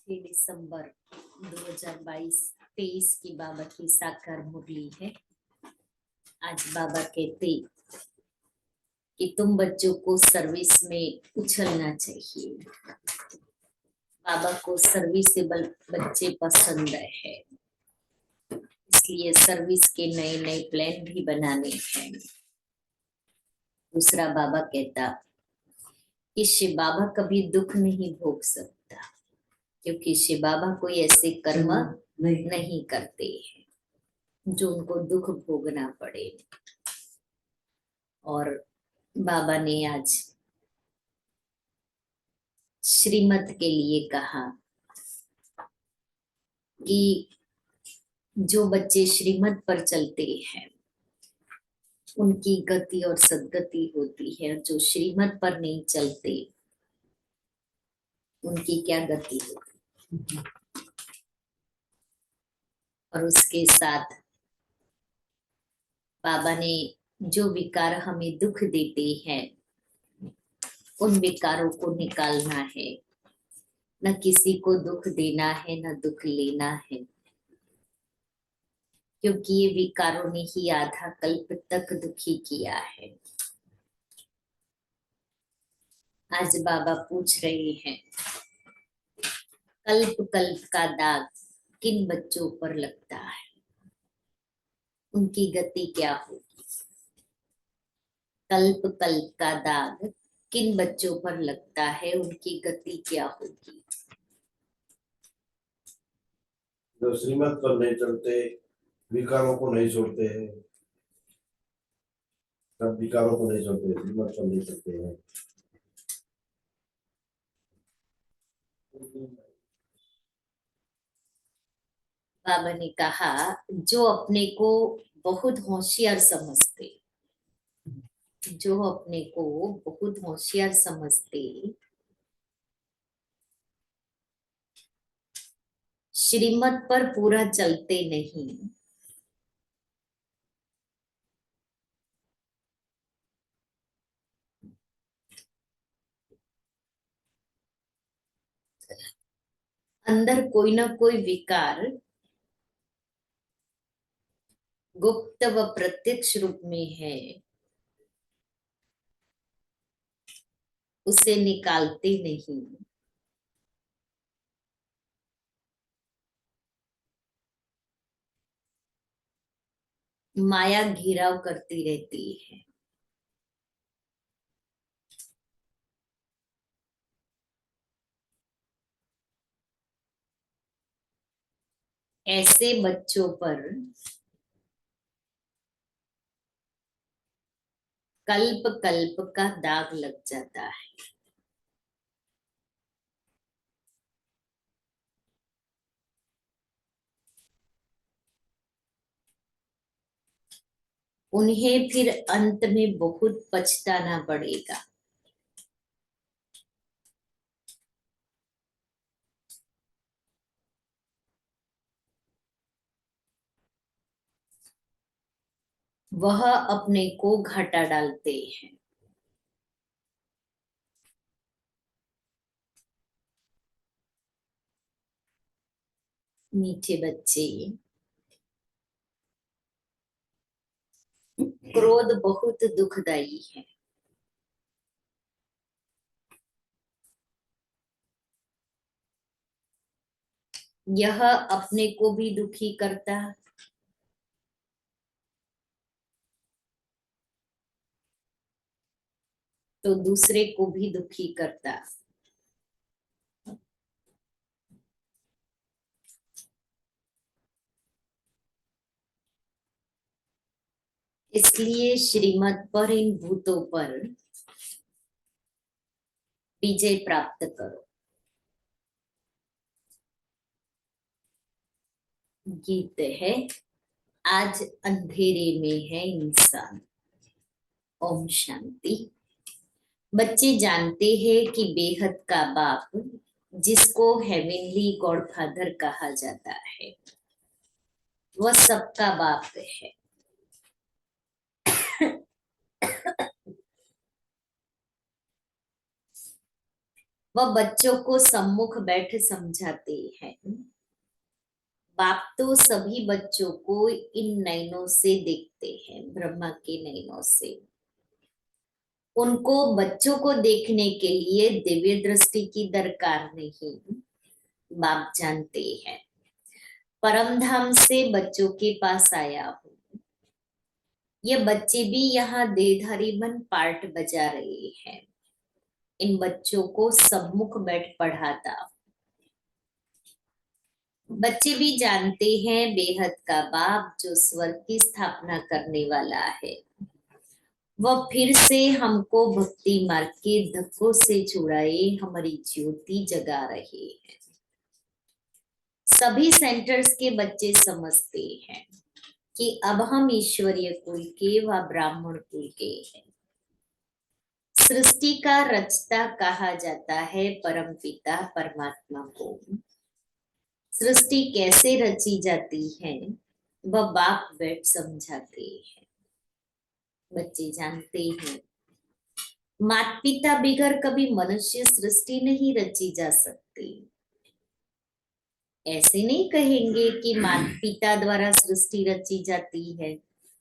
दिसंबर 2022-23 की बाबा की साकार मुरली है। आज बाबा कहते कि तुम बच्चों को सर्विस में उछलना चाहिए। बाबा को सर्विसेबल बच्चे पसंद है, इसलिए सर्विस के नए नए प्लान भी बनाने हैं। दूसरा बाबा कहता कि शिव बाबा कभी दुख नहीं भोग सकता, क्योंकि शिव बाबा कोई ऐसे कर्म नहीं करते हैं जो उनको दुख भोगना पड़े। और बाबा ने आज श्रीमत के लिए कहा कि जो बच्चे श्रीमत पर चलते हैं उनकी गति और सद्गति होती है, जो श्रीमत पर नहीं चलते उनकी क्या गति होती। और उसके साथ बाबा ने जो विकार हमें दुख देते हैं उन विकारों को निकालना है, न किसी को दुख देना है न दुख लेना है, क्योंकि ये विकारों ने ही आधा कल्प तक दुखी किया है। आज बाबा पूछ रहे हैं, कल्प कल्प का दाग किन बच्चों पर लगता है, उनकी गति क्या होगी। कल्प कल्प का दाग किन बच्चों पर लगता है, उनकी गति क्या होगी। जो श्रीमत पर नहीं चलते, विकारों को नहीं छोड़ते हैं, सब विकारों को नहीं छोड़ते, श्रीमत पर नहीं चलते हैं। बाबा ने कहा, जो अपने को बहुत होशियार समझते, जो अपने को बहुत होशियार समझते, श्रीमत पर पूरा चलते नहीं, अंदर कोई ना कोई विकार गुप्त व प्रत्यक्ष रूप में है, उसे निकालते नहीं। माया घेराव करती रहती है। ऐसे बच्चों पर कल्प कल्प का दाग लग जाता है। उन्हें फिर अंत में बहुत पछताना पड़ेगा। वह अपने को घाटा डालते हैं। मीठे बच्चे, क्रोध बहुत दुखदाई है। यह अपने को भी दुखी करता, तो दूसरे को भी दुखी करता। इसलिए श्रीमत पर इन भूतों पर विजय प्राप्त करो। गीत है, आज अंधेरे में है इंसान। ओम शांति। बच्चे जानते हैं कि बेहद का बाप, जिसको हेवनली गॉडफादर कहा जाता है, वह सबका बाप है। वह बच्चों को सम्मुख बैठ समझाते हैं। बाप तो सभी बच्चों को इन नयनों से देखते हैं, ब्रह्मा के नयनों से। उनको बच्चों को देखने के लिए दिव्य दृष्टि की दरकार नहीं, बाप जानते हैं। परम धाम से बच्चों के पास आया हूँ। ये बच्चे भी यहाँ देहधारी बन पार्ट बजा रहे हैं। इन बच्चों को सम्मुख बैठ पढ़ाता। बच्चे भी जानते हैं बेहद का बाप जो स्वर्ग की स्थापना करने वाला है, वह फिर से हमको भक्ति मार्ग के धक्कों से छुड़ाए हमारी ज्योति जगा रहे हैं। सभी सेंटर्स के बच्चे समझते हैं कि अब हम ईश्वरीय कुल के व ब्राह्मण कुल के हैं। सृष्टि का रचता कहा जाता है परम पिता परमात्मा को। सृष्टि कैसे रची जाती है वह बाप बैठ समझाते हैं। बच्चे जानते हैं माता पिता बगैर कभी मनुष्य सृष्टि नहीं रची जा सकती। ऐसे नहीं कहेंगे कि माता पिता द्वारा सृष्टि रची जाती है,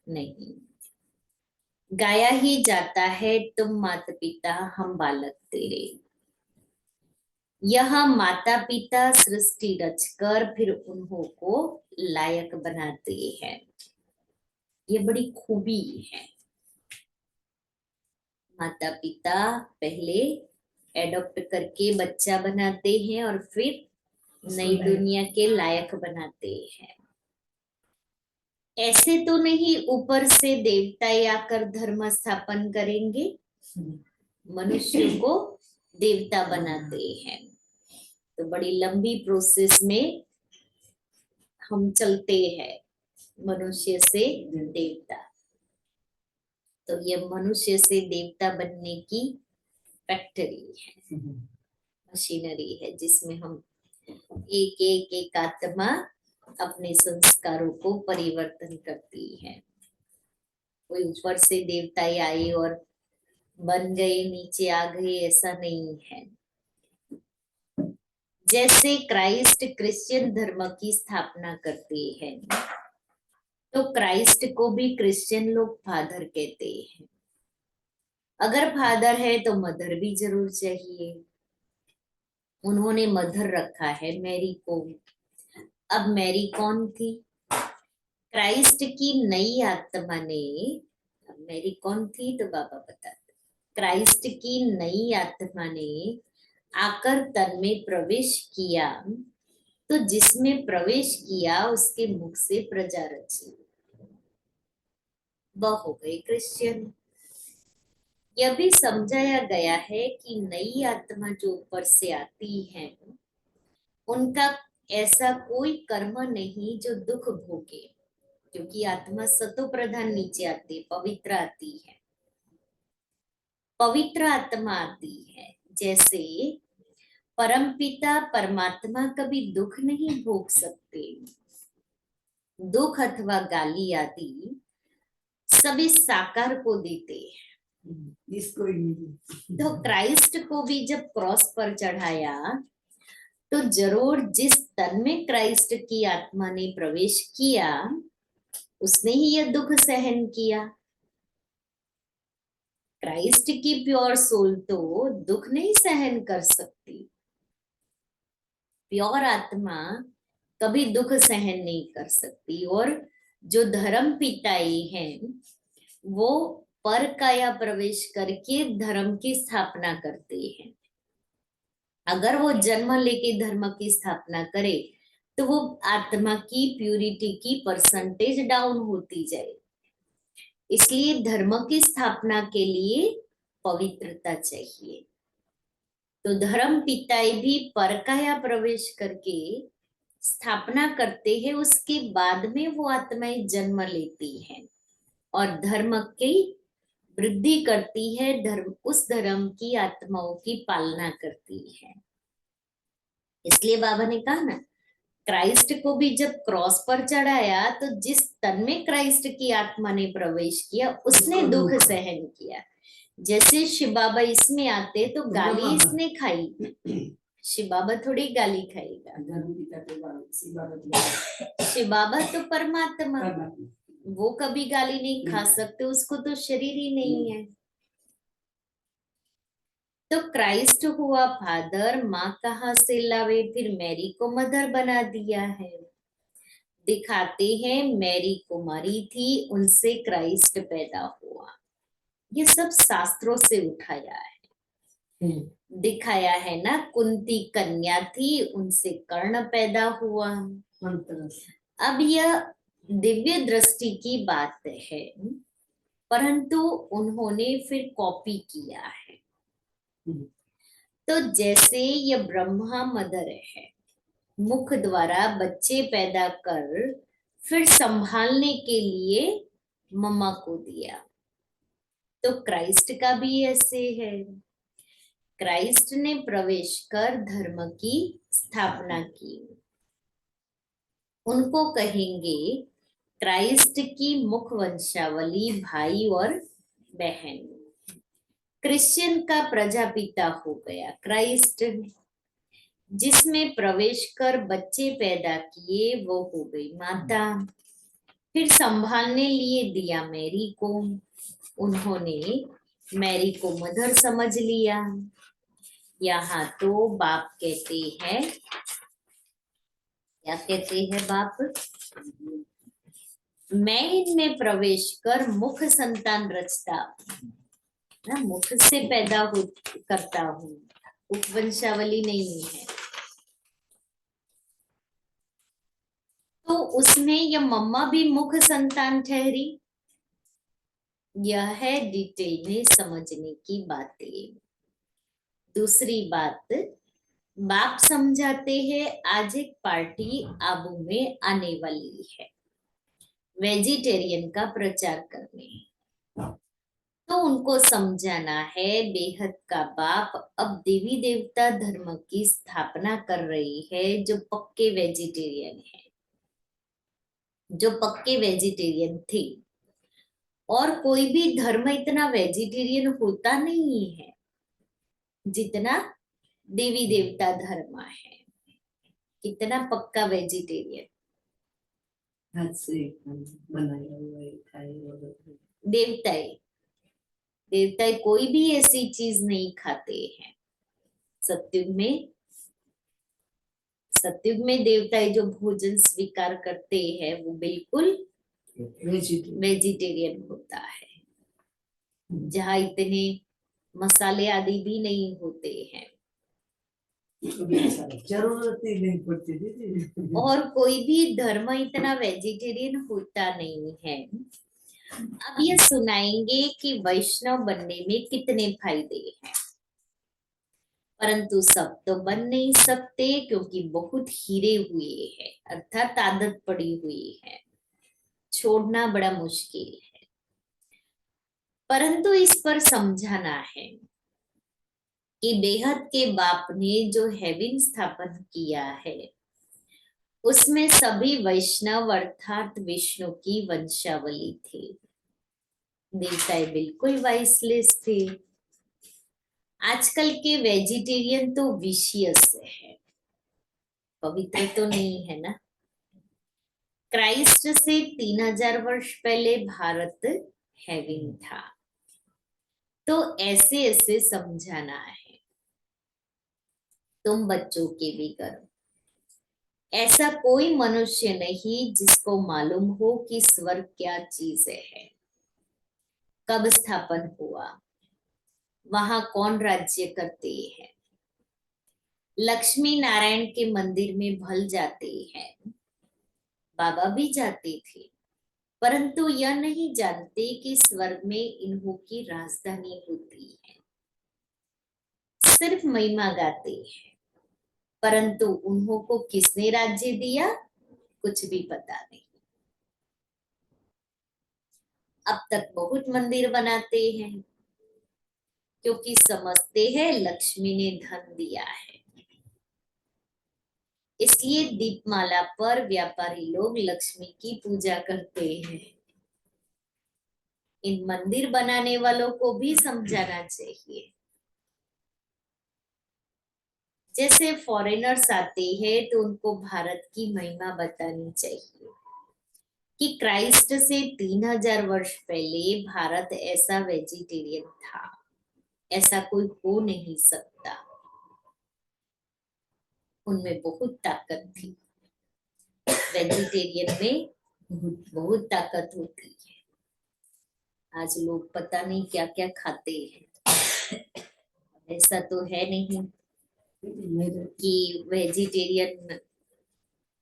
नहीं। गाया ही जाता है तुम माता पिता हम बालक तेरे। यह माता पिता सृष्टि रचकर फिर उन्हों को लायक बनाते हैं। ये बड़ी खूबी है। माता पिता पहले एडॉप्ट करके बच्चा बनाते हैं और फिर नई दुनिया के लायक बनाते हैं। ऐसे तो नहीं ऊपर से देवता आकर धर्म स्थापन करेंगे, मनुष्य को देवता बनाते हैं। तो बड़ी लंबी प्रोसेस में हम चलते हैं, मनुष्य से देवता। तो ये मनुष्य से देवता बनने की फैक्ट्री है, मशीनरी है, जिसमें हम एक एक एक आत्मा अपने संस्कारों को परिवर्तन करती है। कोई ऊपर से देवता आए और बन गए नीचे आ गए, ऐसा नहीं है। जैसे क्राइस्ट क्रिश्चियन धर्म की स्थापना करते हैं, तो क्राइस्ट को भी क्रिश्चियन लोग फादर कहते हैं। अगर फादर है तो मदर भी जरूर चाहिए। उन्होंने मदर रखा है मैरी को। अब मैरी कौन थी? क्राइस्ट की नई आत्मा ने, अब मैरी कौन थी तो बाबा बताते। क्राइस्ट की नई आत्मा ने आकर तन में प्रवेश किया, तो जिसमें प्रवेश किया उसके मुख से प्रजा रची, वह हो गए क्रिश्चियन। यह भी समझाया गया है कि नई आत्मा जो ऊपर से आती है उनका ऐसा कोई कर्म नहीं जो दुख भोगे, क्योंकि आत्मा सतो प्रधान नीचे आती, पवित्र आती है। पवित्र आत्मा आती है। जैसे परमपिता परमात्मा कभी दुख नहीं भोग सकते। दुख अथवा गाली आदि सभी साकार को देते हैं। इसको ही नहीं। तो क्राइस्ट को भी जब क्रॉस पर चढ़ाया तो जरूर जिस तन में क्राइस्ट की आत्मा ने प्रवेश किया उसने ही यह दुख सहन किया। क्राइस्ट की प्योर सोल तो दुख नहीं सहन कर सकती। प्योर आत्मा कभी दुख सहन नहीं कर सकती। और जो धर्म पिताई हैं वो पर काया प्रवेश करके धर्म की स्थापना करते हैं। अगर वो जन्म लेके धर्म की स्थापना करे तो वो आत्मा की प्यूरिटी की परसेंटेज डाउन होती जाए। इसलिए धर्म की स्थापना के लिए पवित्रता चाहिए। तो धर्म पिताई भी परकाया प्रवेश करके स्थापना करते हैं, उसके बाद में वो आत्माएं जन्म लेती हैं और धर्म की वृद्धि करती है, धर्म उस धर्म की आत्माओं की पालना करती है। इसलिए बाबा ने कहा ना, क्राइस्ट को भी जब क्रॉस पर चढ़ाया तो जिस तन में क्राइस्ट की आत्मा ने प्रवेश किया उसने दुख सहन किया। जैसे शिव बाबा इसमें आते तो गाली इसने खाई, शिव बाबा थोड़ी गाली खाएगा। शिव बाबा तो परमात्मा, वो कभी गाली नहीं खा सकते, उसको तो शरीर ही नहीं है। तो क्राइस्ट हुआ फादर, माँ कहाँ से लावे, फिर मैरी को मदर बना दिया है। दिखाते हैं मैरी कुमारी थी, उनसे क्राइस्ट पैदा हुआ। ये सब शास्त्रों से उठाया है। दिखाया है ना, कुंती कन्या थी, उनसे कर्ण पैदा हुआ। अब यह दिव्य दृष्टि की बात है, परंतु उन्होंने फिर कॉपी किया है। तो जैसे ये ब्रह्मा मदर है, मुख द्वारा बच्चे पैदा कर फिर संभालने के लिए मम्मा को दिया, तो क्राइस्ट का भी ऐसे है। क्राइस्ट ने प्रवेश कर धर्म की स्थापना की। उनको कहेंगे क्राइस्ट की मुख वंशावली भाई और बहन। क्रिश्चियन का प्रजापिता हो गया क्राइस्ट, जिसमें प्रवेश कर बच्चे पैदा किए वो हो गई माता। फिर संभालने लिए दिया मैरी को, उन्होंने मैरी को मदर समझ लिया। यहाँ तो बाप कहते हैं, क्या कहते हैं बाप, मैं इनमें प्रवेश कर मुख संतान रचता, ना मुख से पैदा हो करता हूँ, उपवंशावली नहीं है। तो उसमें यह मम्मा भी मुख संतान ठहरी। यह है डिटेल में समझने की बातें। दूसरी बात, बाप समझाते हैं आज एक पार्टी आबू में आने वाली है वेजिटेरियन का प्रचार करने, तो उनको समझाना है बेहद का बाप अब देवी देवता धर्म की स्थापना कर रही है, जो पक्के वेजिटेरियन है, जो पक्के वेजिटेरियन थे। और कोई भी धर्म इतना वेजिटेरियन होता नहीं है जितना देवी देवता धर्म है। कितना पक्का वेजिटेरियन, हाथ से बनाया हुआ है, खाए और देवताए देवताए कोई भी ऐसी चीज नहीं खाते हैं। सत्युग में देवताए जो भोजन स्वीकार करते हैं वो बिल्कुल वेजिटेरियन होता है, जहाँ इतने मसाले आदि भी नहीं होते हैं। जरूरत ही नहीं पड़ती दीदी। और कोई भी धर्म इतना वेजिटेरियन होता नहीं है। अब ये सुनाएंगे कि वैष्णव बनने में कितने फायदे हैं, परंतु सब तो बन नहीं सकते क्योंकि बहुत हीरे हुए हैं, अर्थात आदत पड़ी हुई है, छोड़ना बड़ा मुश्किल है। परंतु इस पर समझाना है कि बेहद के बाप ने जो हेवन स्थापन किया है उसमें सभी वैष्णव अर्थात विष्णु की वंशावली थी। देवताएं बिल्कुल वाइसलेस थे। आजकल के वेजिटेरियन तो विशियस है, पवित्र तो नहीं है ना। क्राइस्ट से 3000 वर्ष पहले भारत हेवन था, तो ऐसे ऐसे समझाना है। तुम बच्चों के भी करो। ऐसा कोई मनुष्य नहीं जिसको मालूम हो कि स्वर्ग क्या चीज है, कब स्थापन हुआ, वहां कौन राज्य करते हैं। लक्ष्मी नारायण के मंदिर में भल जाते हैं, बाबा भी जाते थे, परंतु यह नहीं जानते कि स्वर्ग में इन्हों की राजधानी होती है। सिर्फ महिमा गाते हैं, परंतु उन्हों को किसने राज्य दिया कुछ भी पता नहीं। अब तक बहुत मंदिर बनाते हैं क्योंकि समझते हैं लक्ष्मी ने धन दिया है, इसलिए दीपमाला पर व्यापारी लोग लक्ष्मी की पूजा करते हैं। इन मंदिर बनाने वालों को भी समझाना चाहिए। जैसे फॉरेनर्स आते हैं तो उनको भारत की महिमा बतानी चाहिए कि क्राइस्ट से 3000 वर्ष पहले भारत ऐसा वेजिटेरियन था, ऐसा कोई हो नहीं सकता। उनमें बहुत ताकत थी, वेजिटेरियन में बहुत ताकत होती है। आज लोग पता नहीं क्या क्या खाते हैं। ऐसा तो है नहीं कि वेजिटेरियन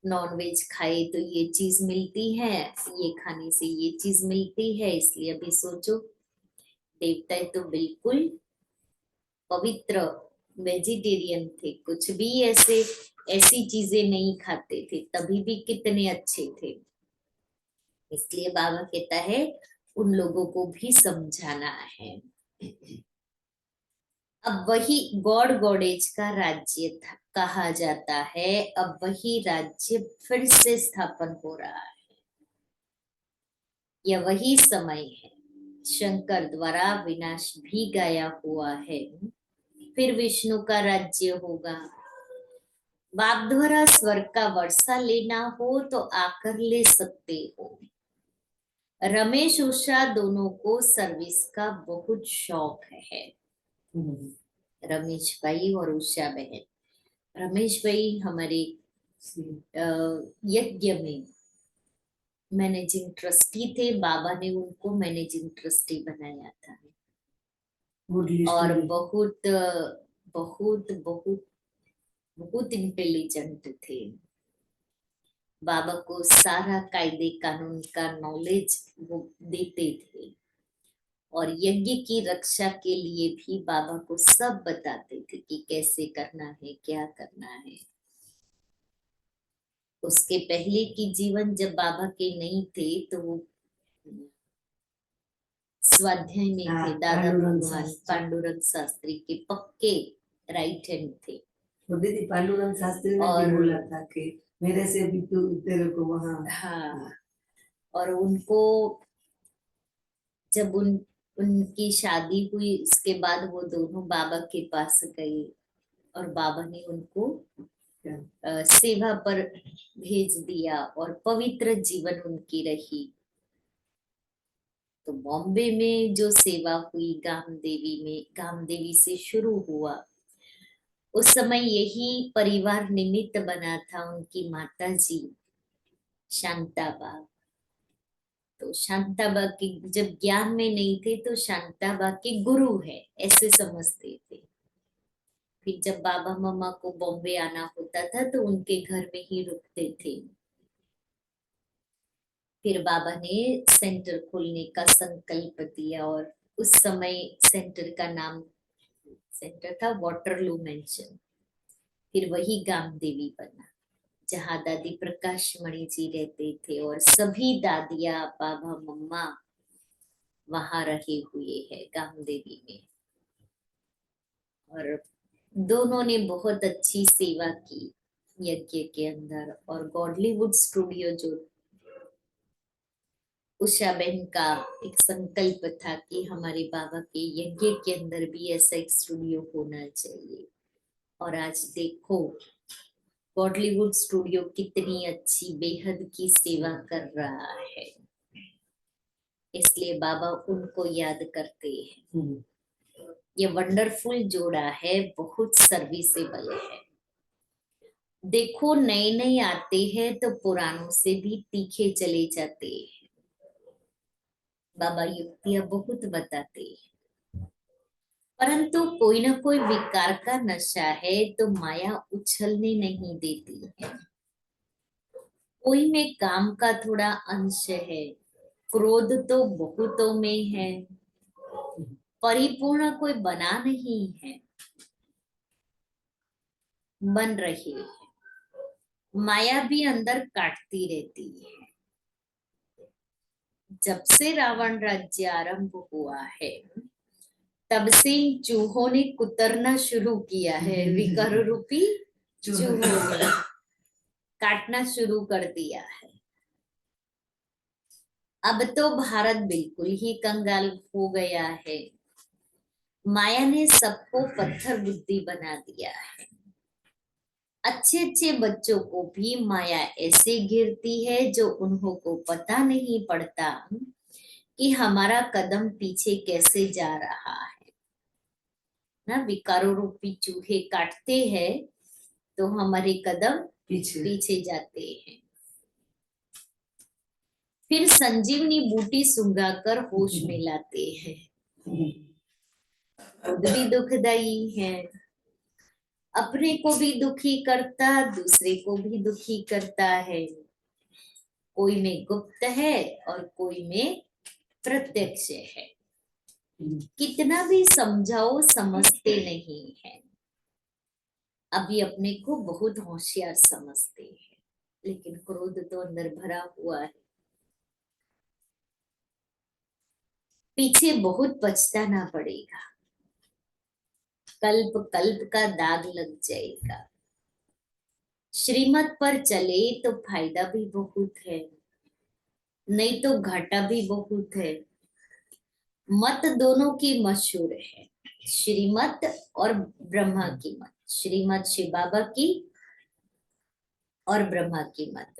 नॉन वेज खाए तो ये चीज मिलती है, ये खाने से ये चीज मिलती है। इसलिए अभी सोचो, देवता तो बिल्कुल पवित्र वेजिटेरियन थे, कुछ भी ऐसी चीजें नहीं खाते थे, तभी भी कितने अच्छे थे। इसलिए बाबा कहता है उन लोगों को भी समझाना है। अब वही गॉड गॉडेज का राज्य कहा जाता है। अब वही राज्य फिर से स्थापन हो रहा है। यह वही समय है, शंकर द्वारा विनाश भी गाया हुआ है, फिर विष्णु का राज्य होगा। बाप द्वारा स्वर्ग का वर्षा लेना हो तो आकर ले सकते हो। रमेश उषा दोनों को सर्विस का बहुत शौक है। रमेश भाई और उषा बहन। रमेश भाई हमारे यज्ञ में मैनेजिंग ट्रस्टी थे। बाबा ने उनको मैनेजिंग ट्रस्टी बनाया था और बहुत बहुत बहुत बहुत इंटेलिजेंट थे। बाबा को सारा कायदे कानून का नॉलेज वो देते थे और यज्ञ की रक्षा के लिए भी बाबा को सब बताते थे कि कैसे करना है, क्या करना है। उसके पहले की जीवन जब बाबा के नहीं थे तो वो स्वाध्याय में थे। दादा भगवान पांडुरंग शास्त्री के पक्के राइट हैंड थे। दीदी पांडुरंग शास्त्री ने भी बोला था कि मेरे से भी तू तेरे को वहाँ। हाँ, और उनको जब उनकी शादी हुई उसके बाद वो दोनों बाबा के पास गए और बाबा ने उनको सेवा पर भेज दिया और पवित्र जीवन उनकी रही। तो बॉम्बे में जो सेवा हुई गामदेवी से शुरू हुआ। उस समय यही परिवार निमित्त बना था उनकी माता जी शांताबा। तो शांताबा के जब ज्ञान में नहीं थे तो शांताबा के गुरु है ऐसे समझते थे। फिर जब बाबा मम्मा को बॉम्बे आना होता था तो उनके घर में ही रुकते थे। फिर बाबा ने सेंटर खोलने का संकल्प दिया और उस समय सेंटर का नाम सेंटर था वाटरलू मेंशन। फिर वही गामदेवी बना जहाँ दादी प्रकाश मणि जी रहते थे और सभी दादिया बाबा मम्मा वहां रहे हुए हैं गामदेवी में। और दोनों ने बहुत अच्छी सेवा की यज्ञ के अंदर। और गॉडलीवुड स्टूडियो जो उषा बहन का एक संकल्प था कि हमारे बाबा के यज्ञ के अंदर भी ऐसा एक स्टूडियो होना चाहिए। और आज देखो बॉलीवुड स्टूडियो कितनी अच्छी बेहद की सेवा कर रहा है। इसलिए बाबा उनको याद करते हैं। ये वंडरफुल जोड़ा है, बहुत सर्विसेबल है। देखो नए नए आते हैं तो पुरानों से भी तीखे चले जाते हैं। बाबा युक्तियां बहुत बताते हैं, परंतु कोई ना कोई विकार का नशा है तो माया उछलने नहीं देती है। कोई में काम का थोड़ा अंश है, क्रोध तो बहुतों में है, परिपूर्ण कोई बना नहीं है, बन रही है। माया भी अंदर काटती रहती है। जब से रावण राज्य आरंभ हुआ है तब से चूहों ने कुतरना शुरू किया है। विकार रूपी चूहों ने काटना शुरू कर दिया है। अब तो भारत बिल्कुल ही कंगाल हो गया है। माया ने सबको पत्थर बुद्धि बना दिया है। अच्छे अच्छे बच्चों को भी माया ऐसे गिरती है जो उन्हों को पता नहीं पड़ता कि हमारा कदम पीछे कैसे जा रहा है ना। विकारों रूपी चूहे काटते हैं तो हमारे कदम पीछे पीछे जाते हैं। फिर संजीवनी बूटी सुंघाकर होश में लाते हैं। खुद भी दुखदाई है, अपने को भी दुखी करता, दूसरे को भी दुखी करता है। कोई में गुप्त है और कोई में प्रत्यक्ष है। कितना भी समझाओ समझते नहीं है। अभी अपने को बहुत होशियार समझते हैं, लेकिन क्रोध तो अंदर भरा हुआ है। पीछे बहुत पछताना पड़ेगा, कल्प कल्प का दाग लग जाएगा। श्रीमत पर चले तो फायदा भी बहुत है, नहीं तो घाटा भी बहुत है। मत दोनों की मशहूर है, श्रीमत और ब्रह्मा की मत। श्रीमत शिव बाबा की और ब्रह्मा की मत।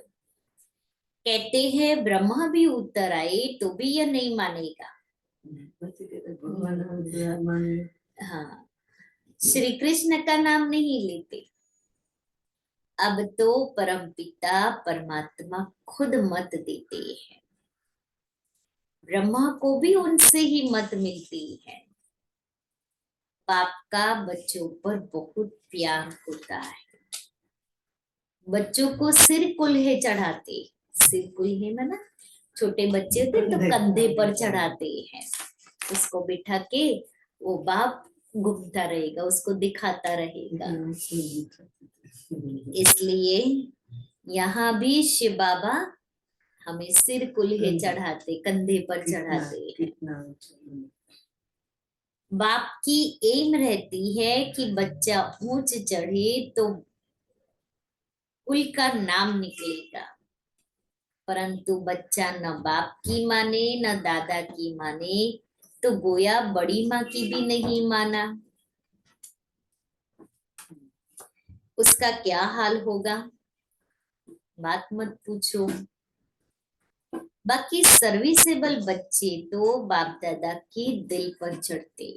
कहते हैं ब्रह्मा भी उत्तर आए तो भी यह नहीं मानेगा। भगवान माने। हाँ, श्री कृष्ण का नाम नहीं लेते। अब तो परमपिता परमात्मा खुद मत देते हैं। ब्रह्मा को भी उनसे ही मत मिलती है। बाप का बच्चों पर बहुत प्यार होता है। बच्चों को सिर कुल्हे चढ़ाते। सिर कुल्हे में ना छोटे बच्चे होते तो कंधे पर चढ़ाते हैं। उसको बिठा के वो बाप घूमता रहेगा, उसको दिखाता रहेगा। इसलिए यहाँ भी शिव बाबा हमें सिर कुल्हे चढ़ाते, कंधे पर चढ़ाते हैं। बाप की एम रहती है कि बच्चा ऊंच चढ़े तो कुल का नाम निकलेगा, परंतु बच्चा न बाप की माने न दादा की माने तो गोया बड़ी माँ की भी नहीं माना। उसका क्या हाल होगा, बात मत पूछो। बाकी सर्विसेबल बच्चे तो बाप दादा के दिल पर चढ़ते।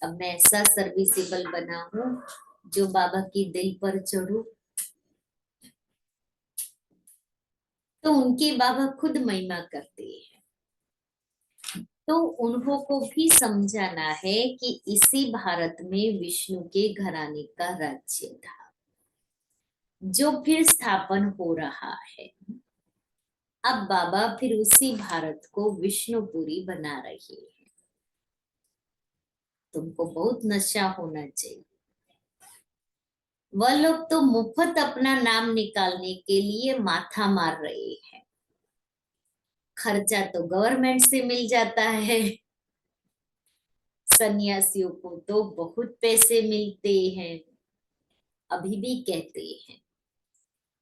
अब मैं ऐसा सर्विसेबल बना हूं जो बाबा के दिल पर चढ़ू, तो उनके बाबा खुद महिमा करते हैं। तो उन्हों को भी समझाना है कि इसी भारत में विष्णु के घराने का राज्य था जो फिर स्थापन हो रहा है। अब बाबा फिर उसी भारत को विष्णुपुरी बना रहे हैं। तुमको बहुत नशा होना चाहिए। वह लोग तो मुफ्त अपना नाम निकालने के लिए माथा मार रहे हैं। खर्चा तो गवर्नमेंट से मिल जाता है। सन्यासियों को तो बहुत पैसे मिलते हैं। अभी भी कहते हैं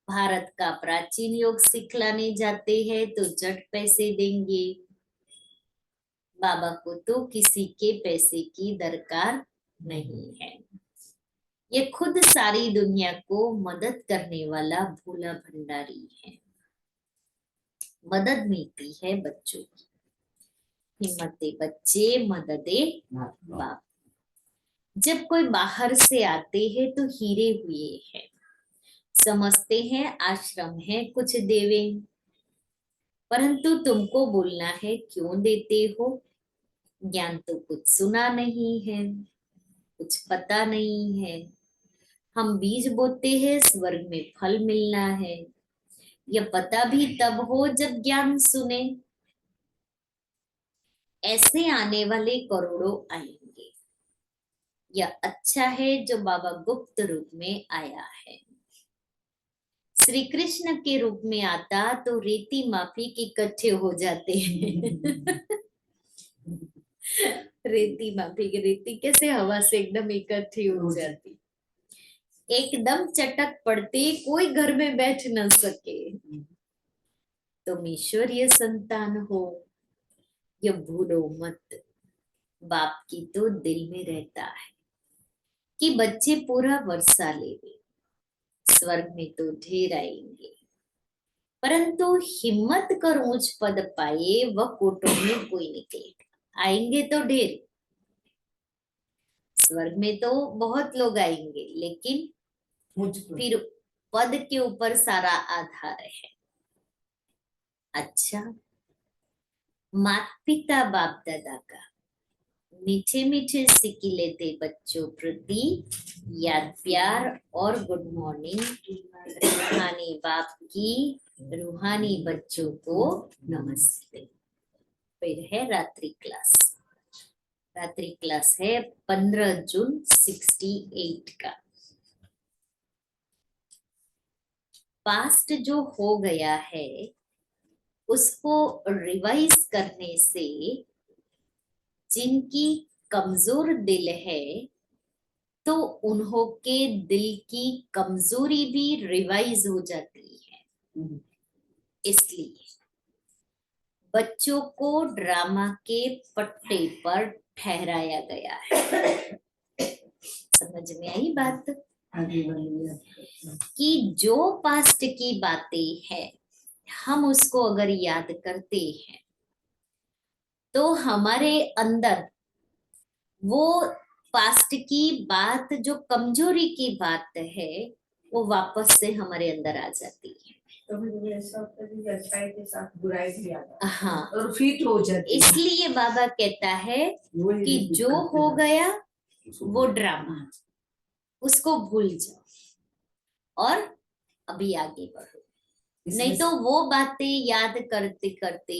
भारत का प्राचीन योग सिखलाने जाते हैं तो जट पैसे देंगे। बाबा को तो किसी के पैसे की दरकार नहीं है। ये खुद सारी दुनिया को मदद करने वाला भोला भंडारी है। मदद मिलती है बच्चों की। हिम्मते बच्चे मददे बाप। जब कोई बाहर से आते हैं तो हीरे हुए हैं, समझते हैं आश्रम है कुछ देवे, परंतु तुमको बोलना है क्यों देते हो। ज्ञान तो कुछ सुना नहीं है, कुछ पता नहीं है। हम बीज बोते हैं स्वर्ग में फल मिलना है, यह पता भी तब हो जब ज्ञान सुने। ऐसे आने वाले करोड़ों आएंगे। यह अच्छा है जो बाबा गुप्त रूप में आया है। श्री कृष्ण के रूप में आता तो रेती माफिक इकट्ठे हो जाते हैं। रेती माफिक, रेती कैसे हवा से एकदम इकट्ठी हो जाती, एकदम चटक पड़ते, कोई घर में बैठ न सके। तुम ईश्वरीय संतान हो, ये भूलो मत। बाप की तो दिल में रहता है कि बच्चे पूरा वर्षा लेवे, स्वर्ग में तो ढेर आएंगे, परंतु हिम्मत कर ऊंच पद पाए, वह कोटों में कोई निकलेगा। आएंगे तो ढेर, स्वर्ग में तो बहुत लोग आएंगे, लेकिन मुझ पर फिर पद के ऊपर सारा आधार है। अच्छा, माता पिता बाप दादा का मीठे मीठे सिकिले दे बच्चों प्रति याद प्यार और गुड मॉर्निंग। रूहानी बाप की रूहानी बच्चों को नमस्ते। फिर है रात्रि क्लास। रात्रि क्लास है 15 जून 68 का। पास्ट जो हो गया है उसको रिवाइज करने से जिनकी कमजोर दिल है तो उन्हों के दिल की कमजोरी भी रिवाइज हो जाती है। इसलिए बच्चों को ड्रामा के पट्टे पर ठहराया गया है। समझ में आई बात आगे वाली कि जो पास्ट की बातें हैं हम उसको अगर याद करते हैं तो हमारे अंदर वो पास्ट की बात जो कमजोरी की बात है वो वापस से हमारे अंदर आ जाती है। कभी कभी ऐसा होता है कि अच्छाई के साथ बुराई भी आता है हाँ, और फिट हो जाती है। इसलिए बाबा कहता है वही कि repeat जो करते हो हैं। गया वो ड्रामा, उसको भूल जाओ और अभी आगे बढ़ो। नहीं तो वो बातें याद करते करते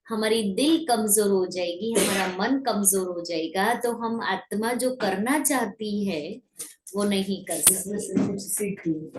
हमारी दिल कमजोर हो जाएगी, हमारा मन कमजोर हो जाएगा, तो हम आत्मा जो करना चाहती है वो नहीं कर इसमें सकते। से कुछ सीख ली।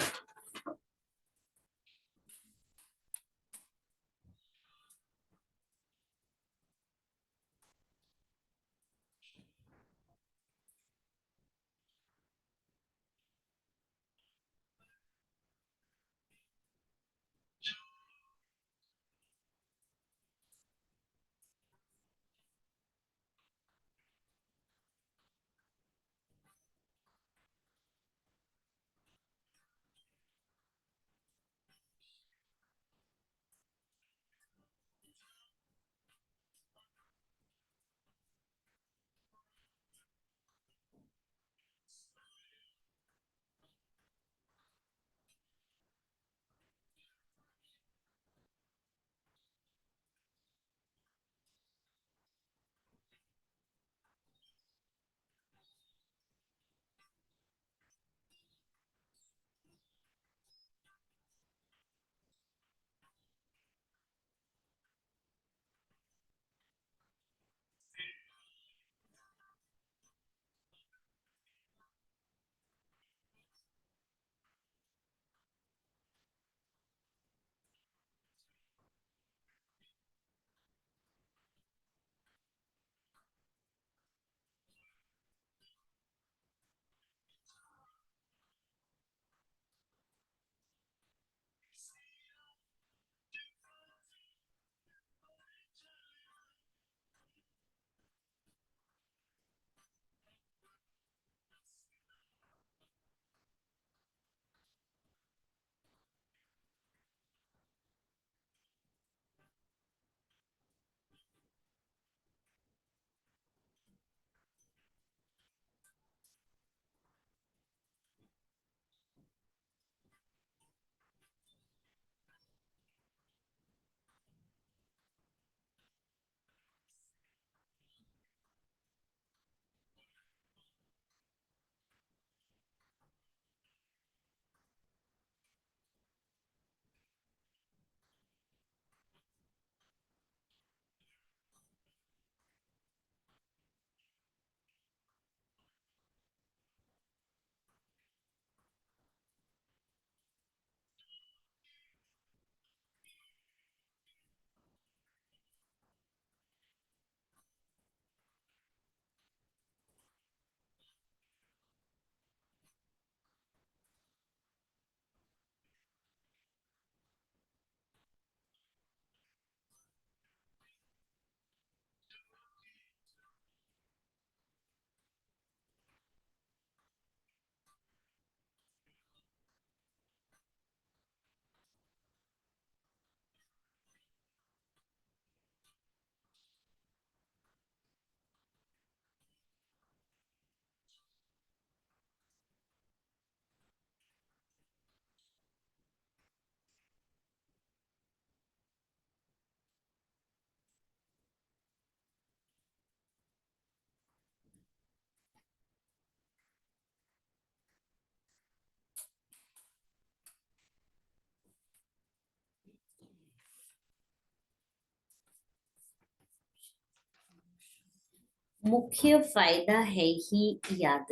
मुख्य फायदा है ही याद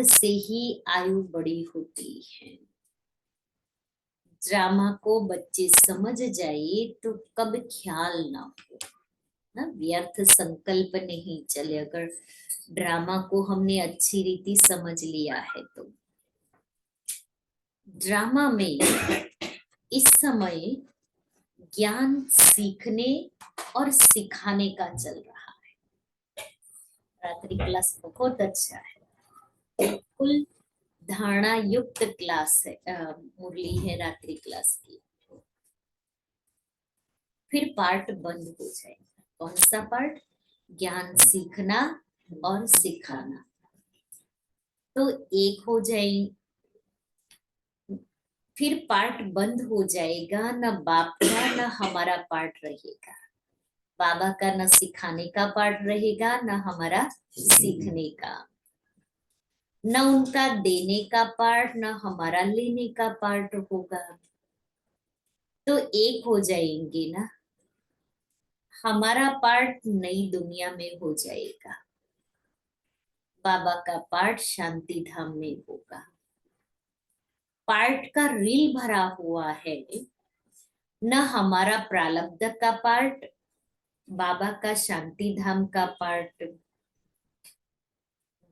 से ही आयु बड़ी होती है। ड्रामा को बच्चे समझ जाए तो कब ख्याल ना हो, ना व्यर्थ संकल्प नहीं चले। अगर ड्रामा को हमने अच्छी रीति समझ लिया है तो ड्रामा में इस समय ज्ञान सीखने और सिखाने का चल रहा है। रात्रि क्लास बहुत अच्छा है, बिल्कुल धारणा युक्त क्लास है, मुरली है रात्रि क्लास की। फिर पार्ट बंद हो जाएगा। कौन सा पार्ट? ज्ञान सीखना और सिखाना। तो एक हो जाए, फिर पार्ट बंद हो जाएगा। न बाप का न हमारा पार्ट रहेगा, बाबा का न सिखाने का पार्ट रहेगा न हमारा सीखने का, न उनका देने का पार्ट न हमारा लेने का पार्ट होगा। तो एक हो जाएंगे ना। हमारा पार्ट नई दुनिया में हो जाएगा, बाबा का पार्ट शांति धाम में होगा। पार्ट का रील भरा हुआ है, न हमारा प्रारब्ध का पार्ट, बाबा का शांति धाम का पार्ट,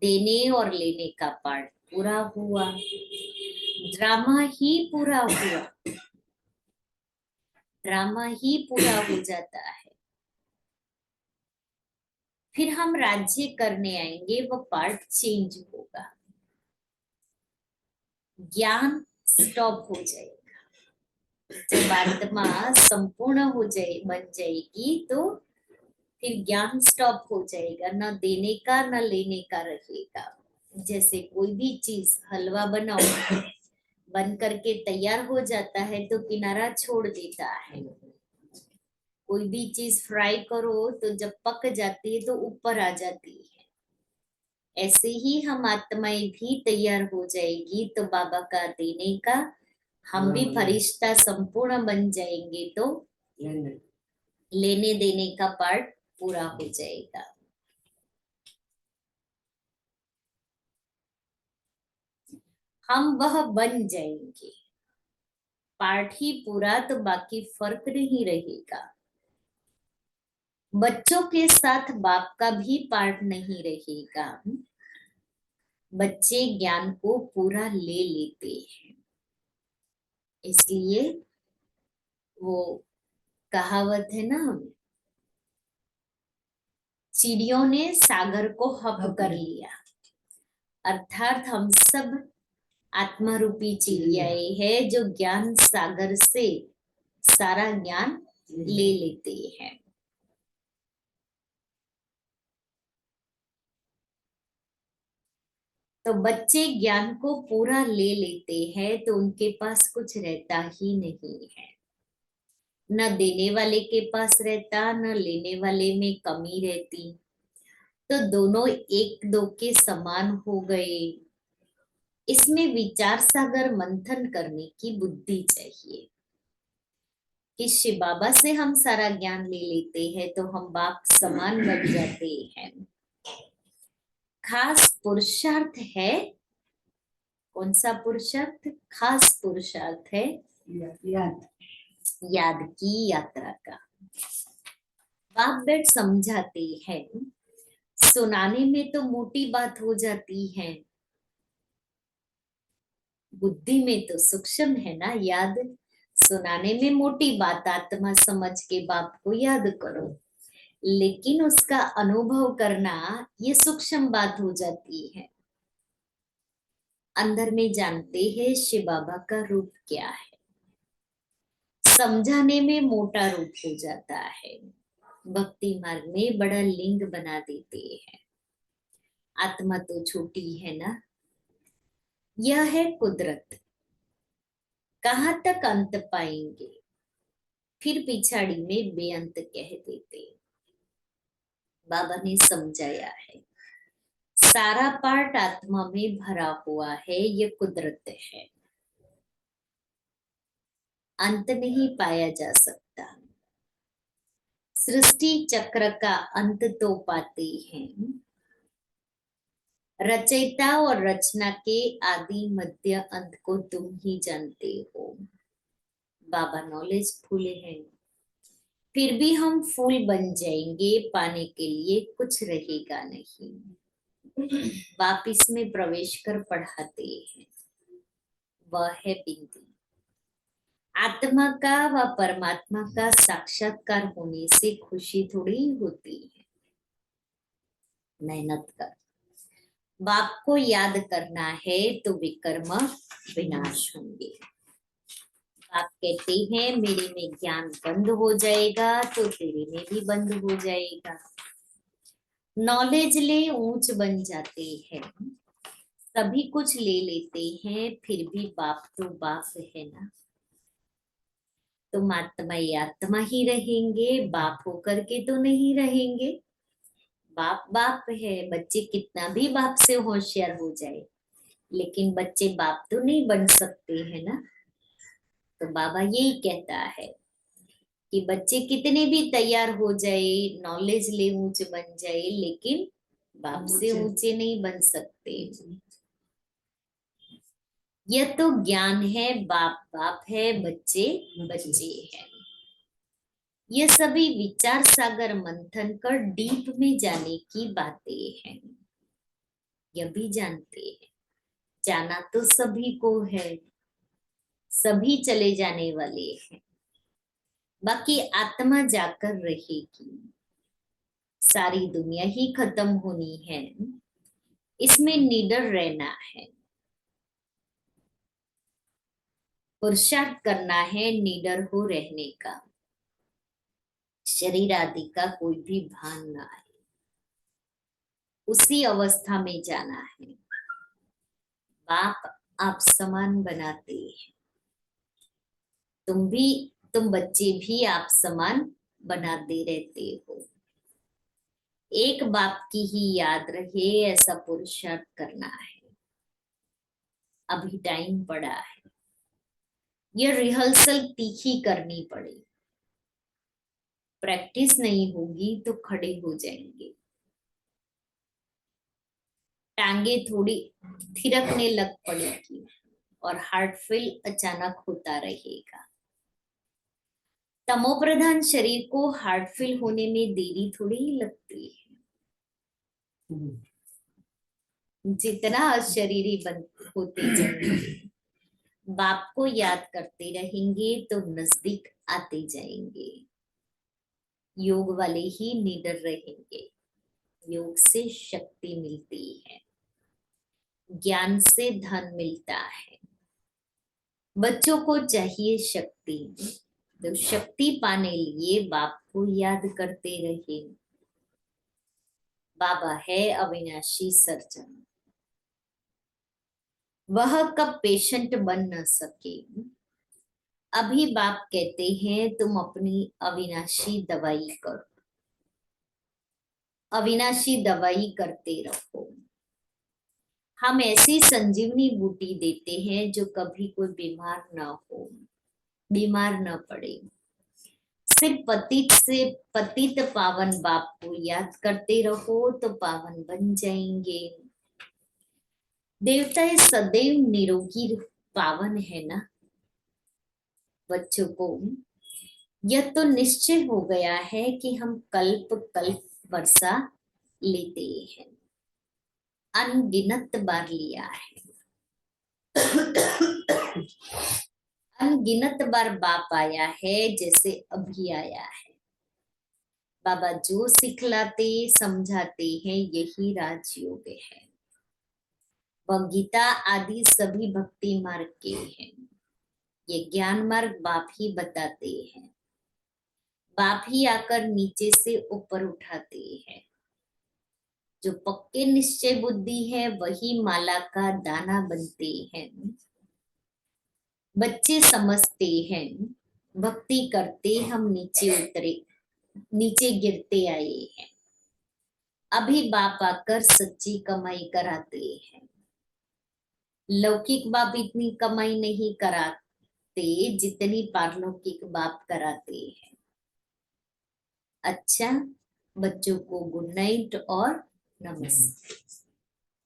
देने और लेने का पार्ट पूरा हुआ। ड्रामा ही पूरा हुआ, ड्रामा ही पूरा हो जाता है। फिर हम राज्य करने आएंगे, वो पार्ट चेंज होगा, ज्ञान स्टॉप हो जाएगा। जब आत्मा संपूर्ण हो जाए बन जाएगी तो फिर ज्ञान स्टॉप हो जाएगा, न देने का न लेने का रहेगा। जैसे कोई भी चीज, हलवा बनाओ, बन करके तैयार हो जाता है तो किनारा छोड़ देता है। कोई भी चीज फ्राई करो तो जब पक जाती है तो ऊपर आ जाती है। ऐसे ही हम आत्माएं भी तैयार हो जाएगी तो बाबा का देने का, हम भी फरिश्ता संपूर्ण बन जाएंगे तो लेने देने का पार्ट पूरा हो जाएगा। हम वह बन जाएंगे, पार्ट ही पूरा तो बाकी फर्क नहीं रहेगा। बच्चों के साथ बाप का भी पार्ट नहीं रहेगा। बच्चे ज्ञान को पूरा ले लेते हैं, इसलिए वो कहावत है ना, चिड़ियों ने सागर को हक कर लिया। अर्थात हम सब आत्मा रूपी चिड़ियाए हैं जो ज्ञान सागर से सारा ज्ञान ले लेते हैं। तो बच्चे ज्ञान को पूरा ले लेते हैं तो उनके पास कुछ रहता ही नहीं है, न देने वाले के पास रहता न लेने वाले में कमी रहती। तो दोनों एक दो के समान हो गए। इसमें विचार सागर मंथन करने की बुद्धि चाहिए कि शिव बाबा से हम सारा ज्ञान ले लेते हैं तो हम बाप समान बन जाते हैं। खास पुरुषार्थ है, कौन सा पुरुषार्थ? खास पुरुषार्थ है याद की यात्रा का। बाप बेट समझाते हैं, सुनाने में तो मोटी बात हो जाती है, बुद्धि में तो सूक्ष्म है ना याद। सुनाने में मोटी बात, आत्मा समझ के बाप को याद करो, लेकिन उसका अनुभव करना ये सूक्ष्म बात हो जाती है। अंदर में जानते हैं शिव बाबा का रूप क्या है, समझाने में मोटा रूप हो जाता है। भक्ति मार्ग में बड़ा लिंग बना देते हैं। आत्मा तो छोटी है ना। यह है कुदरत, कहाँ तक अंत पाएंगे, फिर पिछाड़ी में बेअंत कह देते। बाबा ने समझाया है, सारा पार्ट आत्मा में भरा हुआ है, ये कुदरत है, अंत नहीं पाया जा सकता। सृष्टि चक्र का अंत तो पाते हैं, रचयिता और रचना के आदि मध्य अंत को तुम ही जानते हो। बाबा नॉलेज फूल हैं, फिर भी हम फूल बन जाएंगे, पाने के लिए कुछ रहेगा नहीं। बाप इसमें प्रवेश कर पढ़ाते हैं, वह है बिंदी। आत्मा का व परमात्मा का साक्षात्कार होने से खुशी थोड़ी होती है। मेहनत कर, बाप को याद करना है तो विकर्म विनाश होंगे। आप कहते हैं मेरे में ज्ञान बंद हो जाएगा तो तेरे में भी बंद हो जाएगा। नॉलेज ले ऊंच बन जाते हैं, सभी कुछ ले लेते हैं, फिर भी बाप तो बाप है ना। तुम आत्मा ही आत्मा ही रहेंगे, बाप होकर के तो नहीं रहेंगे। बाप बाप है, बच्चे कितना भी बाप से होशियार हो जाए, लेकिन बच्चे बाप तो नहीं बन सकते हैं ना। तो बाबा यही कहता है कि बच्चे कितने भी तैयार हो जाए, नॉलेज ले ऊंचे बन जाए, लेकिन बाप से ऊंचे नहीं बन सकते। यह तो ज्ञान है, बाप बाप है, बच्चे बच्चे हैं। ये सभी विचार सागर मंथन कर डीप में जाने की बातें हैं। यह भी जानते हैं, जाना तो सभी को है, सभी चले जाने वाले हैं, बाकी आत्मा जाकर रहेगी। सारी दुनिया ही खत्म होनी है, इसमें निडर रहना है, पुरुषार्थ करना है निडर हो रहने का। शरीर आदि का कोई भी भान ना आए, उसी अवस्था में जाना है। बाप आप समान बनाते हैं, तुम बच्चे भी आप समान बनाते रहते हो। एक बाप की ही याद रहे ऐसा पुरुषार्थ करना है। अभी टाइम पड़ा है, यह रिहर्सल तीखी करनी पड़ेगी। प्रैक्टिस नहीं होगी तो खड़े हो जाएंगे, टांगे थोड़ी थिरकने लग पड़ेगी और हार्ट फेल अचानक होता रहेगा। तमोप्रधान शरीर को हार्ट फेल होने में देरी थोड़ी ही लगती है। जितना शरीरी बन होते जाएंगे, बाप को याद करते रहेंगे तो नजदीक आते जाएंगे। योग वाले ही निडर रहेंगे, योग से शक्ति मिलती है, ज्ञान से धन मिलता है। बच्चों को चाहिए शक्ति, तो शक्ति पाने लिए बाप को याद करते रहे। बाबा है अविनाशी सर्जन, वह कब पेशेंट बन न सके। अभी बाप कहते हैं तुम अपनी अविनाशी दवाई करो, अविनाशी दवाई करते रहो। हम ऐसी संजीवनी बूटी देते हैं जो कभी कोई बीमार ना हो, बीमार न पड़े। सिर्फ पतित पावन बाप को याद करते रहो तो पावन बन जाएंगे। देवता सदैव निरोगी पावन है ना। बच्चों को यह तो निश्चय हो गया है कि हम कल्प कल्प वर्षा लेते हैं, अनगिनत बार लिया है। अनगिनत बार बाप आया है, जैसे अभी आया है। बाबा जो सिखलाते समझाते हैं यही राजयोग है। वह गीता आदि सभी भक्ति मार्ग के हैं, ये ज्ञान मार्ग बाप ही बताते हैं। बाप ही आकर नीचे से ऊपर उठाते हैं। जो पक्के निश्चय बुद्धि है वही माला का दाना बनते हैं। बच्चे समझते हैं, भक्ति करते हम नीचे उतरे, नीचे गिरते आए हैं। अभी बाप आकर सच्ची कमाई कराते हैं। लौकिक बाप इतनी कमाई नहीं कराते जितनी पारलौकिक बाप कराते हैं। अच्छा, बच्चों को गुड नाइट और नमस्ते।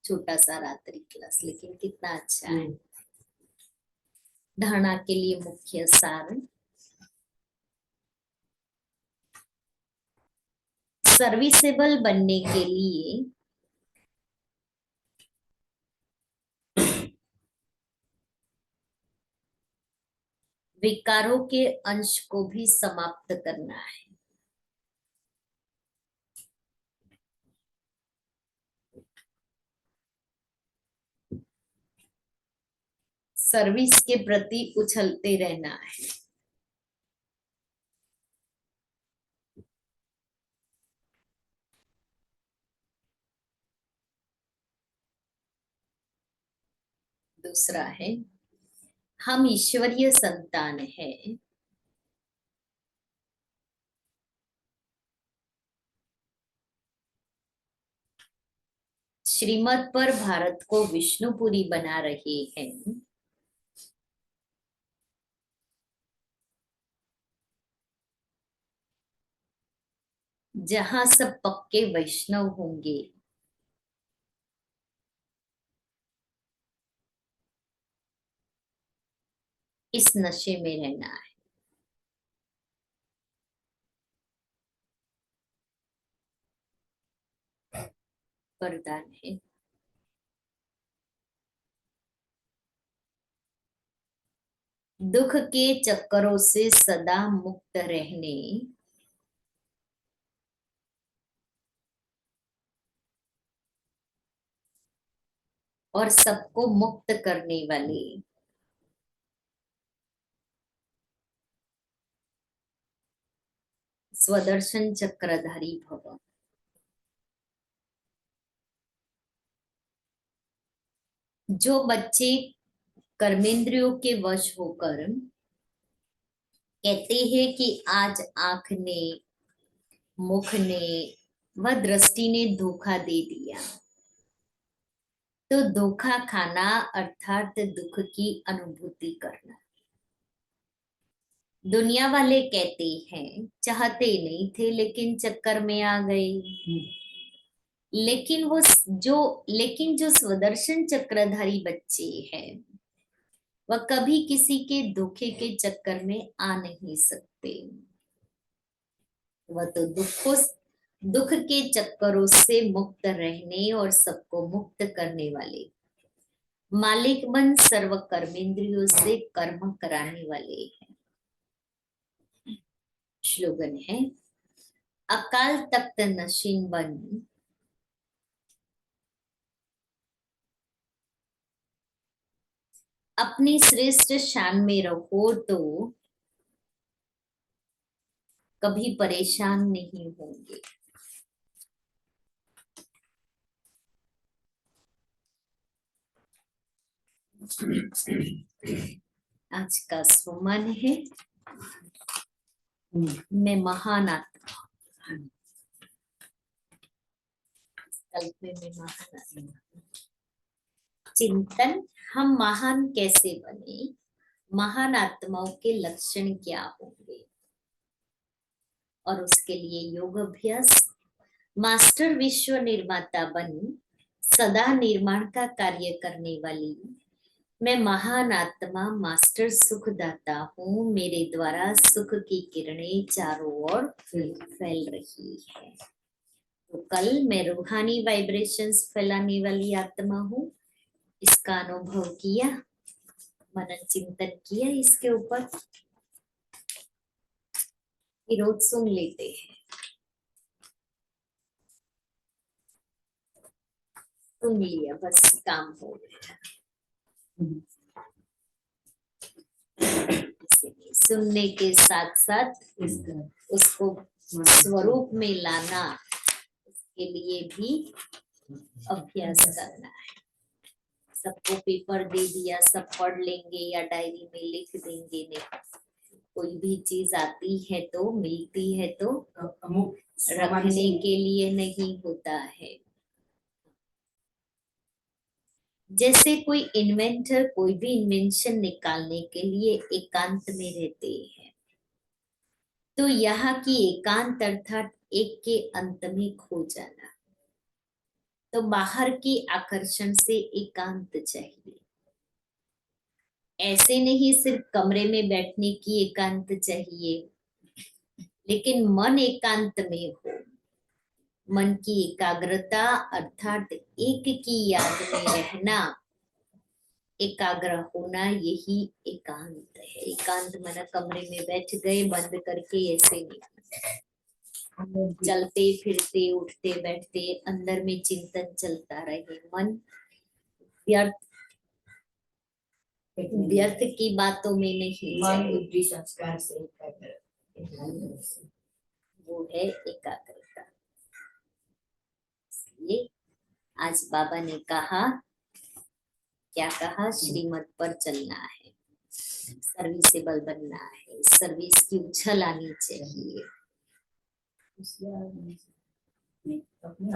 छोटा सा रात्रि क्लास, लेकिन कितना अच्छा है। धारणा के लिए मुख्य सार, सर्विसेबल बनने के लिए विकारों के अंश को भी समाप्त करना है। सर्विस के प्रति उछलते रहना है। दूसरा है, हम ईश्वरीय संतान हैं। श्रीमत पर भारत को विष्णुपुरी बना रहे हैं। जहां सब पक्के वैष्णव होंगे। इस नशे में रहना है। वरदान है, दुख के चक्करों से सदा मुक्त रहने और सबको मुक्त करने वाले स्वदर्शन चक्रधारी भव। जो बच्चे कर्मेंद्रियों के वश होकर कहते हैं कि आज आंख ने, मुख ने व दृष्टि ने धोखा दे दिया, तो धोखा खाना अर्थात दुख की अनुभूति करना। दुनिया वाले कहते हैं चाहते नहीं थे लेकिन चक्कर में आ गए। लेकिन जो स्वदर्शन चक्रधारी बच्चे हैं वह कभी किसी के धोखे के चक्कर में आ नहीं सकते। वह तो दुख के चक्करों से मुक्त रहने और सबको मुक्त करने वाले मालिक बन सर्व कर्मेंद्रियों से कर्म कराने वाले हैं। श्लोगन है, अकाल तख्त नशीन बन अपनी श्रेष्ठ शान में रहो तो कभी परेशान नहीं होंगे। आज का सुमन है, मैं महान आत्मा। कल्प में मैं महान आत्मा। चिंतन, हम महान कैसे बने, महान आत्माओं के लक्षण क्या होंगे और उसके लिए योग अभ्यास। मास्टर विश्व निर्माता बन सदा निर्माण का कार्य करने वाली मैं महान आत्मा मास्टर सुखदाता हूँ। मेरे द्वारा सुख की किरणें चारों ओर फैल रही है। तो कल मैं रूहानी वाइब्रेशंस फैलाने वाली आत्मा हूँ। इसका अनुभव किया, मनन चिंतन किया इसके ऊपर, रोज सुन लेते हैं। सुन लिया, बस काम हो गया। सुनने के साथ साथ उसको स्वरूप में लाना, उसके लिए भी अभ्यास करना है। सबको पेपर दे दिया, सब पढ़ लेंगे या डायरी में लिख देंगे, नहीं। कोई भी चीज आती है तो मिलती है तो रखने के लिए नहीं होता है। जैसे कोई इन्वेंटर कोई भी इन्वेंशन निकालने के लिए एकांत में रहते हैं, तो यहाँ की एकांत अर्थात एक के अंत में खो जाना। तो बाहर के आकर्षण से एकांत चाहिए। ऐसे नहीं सिर्फ कमरे में बैठने की एकांत चाहिए, लेकिन मन एकांत में हो। मन की एकाग्रता अर्थात एक की याद में रहना, एकाग्र होना, यही एकांत है। एकांत माना कमरे में बैठ गए बंद करके, ऐसे नहीं। चलते फिरते उठते बैठते अंदर में चिंतन चलता रहे। मन व्यर्थ की बातों में नहीं मन जाए। बुद्धि संस्कार से वो है एकाग्रता। इसलिए आज बाबा ने कहा, क्या कहा? श्रीमत पर चलना है, सर्विसेबल बनना है, सर्विस की उछल आनी चाहिए। अपने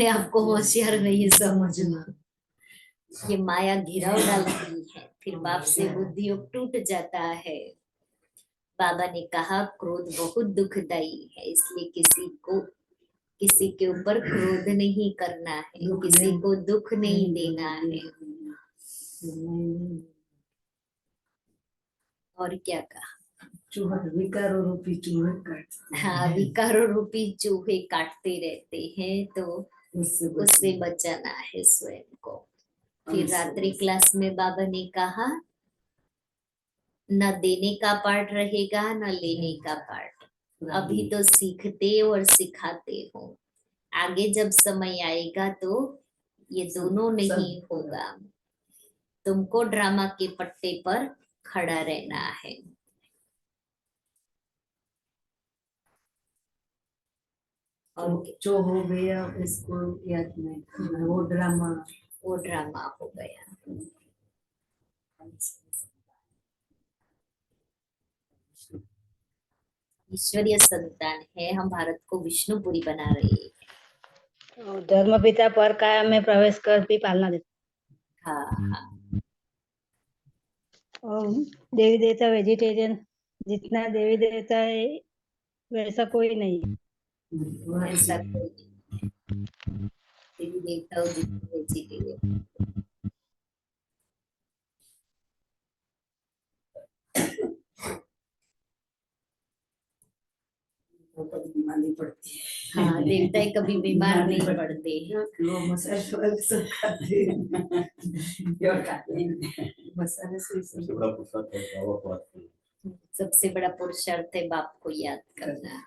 आप को होशियार नहीं समझना। ये माया घिराव डालती है, फिर बाप से बुद्धि टूट जाता है। बाबा ने कहा क्रोध बहुत दुखदाई है, इसलिए किसी के ऊपर क्रोध नहीं करना है, किसी को दुख नहीं देना है। और क्या कहा? विकारों रूपी चूहे काटते। हाँ, विकारों रूपी चूहे काटते रहते हैं, तो उससे बचाना है स्वयं को। फिर रात्रि क्लास में बाबा ने कहा न देने का पार्ट रहेगा न लेने का पार्ट। अभी तो सीखते और सिखाते हो, आगे जब समय आएगा तो ये दोनों नहीं होगा। तुमको ड्रामा के पट्टे पर खड़ा रहना है। और जो हो गया इसको याद नहीं, वो ड्रामा हो गया। ईश्वरीय संतान है, हम भारत को विष्णुपुरी बना रहे हैं। धर्म पिता पर काया में प्रवेश कर भी पालना देता। हाँ। और देवी देवता वेजिटेरियन, जितना देवी देवता है वैसा कोई नहीं। ऐसा कोई नहीं। देवी देवता वेजिटेरियन। बीमारी पड़ती है। हाँ, देवता कभी बीमार नहीं पड़ते। वो मसाले सब खाते हैं। मसाले से सबसे बड़ा पुरुषार्थ है बाप को याद करना।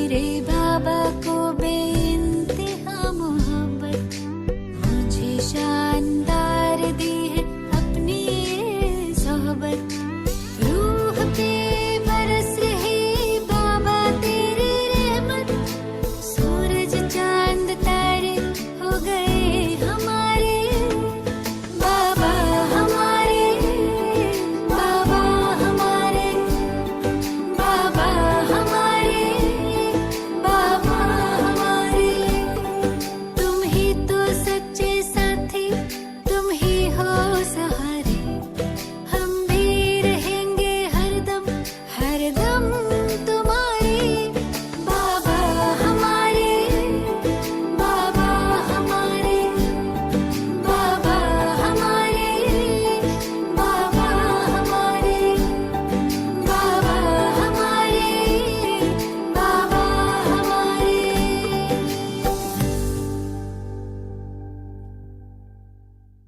मेरे बाबा को